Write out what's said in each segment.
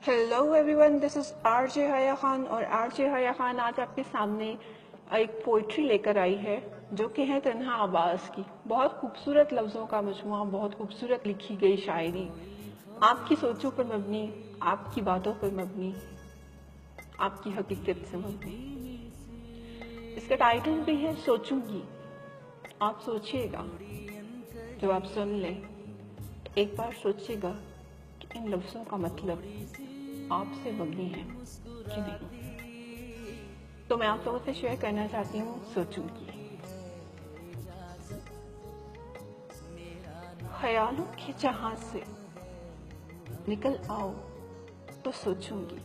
Hello everyone, this is RJ हया खान और RJ हया खान आज आपके सामने एक पोइट्री लेकर आई है जो कि है तन्हा आवाज की। बहुत खूबसूरत लफ्जों का मजमुआ, बहुत खूबसूरत लिखी गई शायरी, आपकी सोचों पर मबनी, आपकी बातों पर मबनी, आपकी हकीकत से मबनी। इसका टाइटल भी है सोचूंगी। आप सोचिएगा, जब आप सुन लें एक बार सोचिएगा कि इन लफ्जों का मतलब आपसे मबनी है कि नहीं। तो मैं आप लोगों से शेयर करना चाहती हूँ सोचूंगी। ख्यालों के जहां से निकल आओ तो सोचूंगी।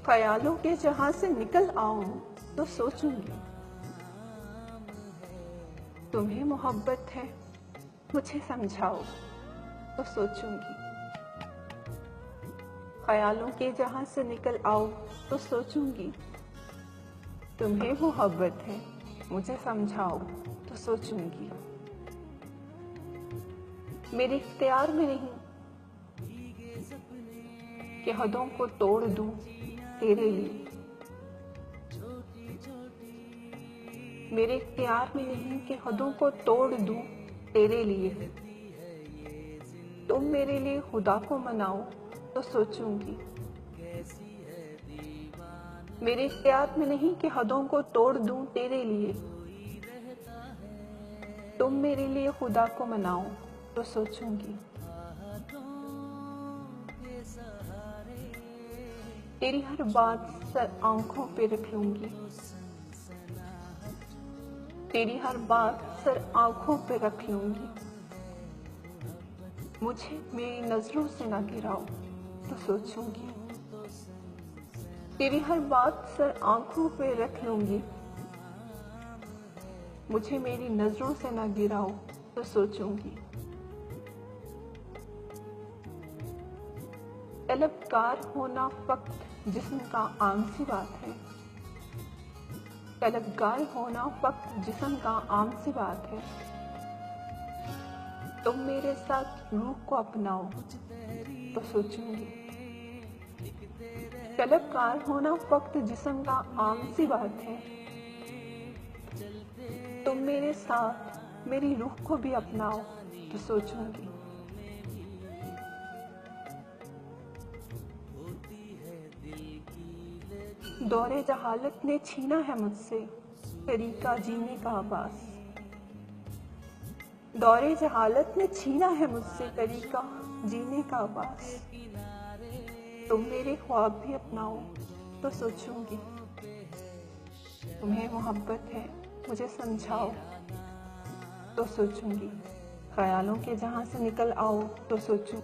ख्यालों के जहां से निकल आओ तो सोचूंगी। तुम्हें मोहब्बत है मुझे समझाओ तो सोचूंगी। ख्यालों के जहां से निकल आओ तो सोचूंगी। तुम्हें मोहब्बत है मुझे समझाओ तो सोचूंगी। मेरे इख्तियार में नहीं कि हदों को तोड़ दूं तेरे लिए। मेरे इख्तियार में नहीं कि हदों को तोड़ दूं तेरे लिए। तुम मेरे लिए खुदा को मनाओ तो सोचूंगी। मेरे इख्तियार में नहीं कि हदों को तोड़ दूं तेरे लिए। तुम मेरे लिए खुदा को मनाओ तो सोचूंगी। तेरी हर बात सर आंखों पे रख लूंगी। तेरी हर बात सर आंखों पे रख लूंगी। मुझे मेरी नजरों से ना गिराओ तो सोचूंगी। तेरी हर बात सर आंखों पे रख लूंगी। मुझे मेरी नजरों से ना गिराओ तो सोचूंगी। तलबगार होना फक्त जिस्म का आम सी बात है। तलबगार होना फक्त जिस्म का आम सी बात है। तुम मेरे साथ रूह को अपनाओ तो सोचूंगी। तलबगार होना फक्त जिस्म का आम सी बात है। तुम मेरे साथ मेरी रूह को भी अपनाओ तो सोचूंगी। दौरे जहालत ने छीना है मुझसे तरीका जीने का आवाज। दौरे जहालत ने छीना है मुझसे तरीका जीने का आवाज। तुम मेरे ख्वाब भी अपनाओ तो सोचूंगी। तुम्हें मोहब्बत है मुझे समझाओ तो सोचूंगी। ख्यालों के जहां से निकल आओ तो सोचूं।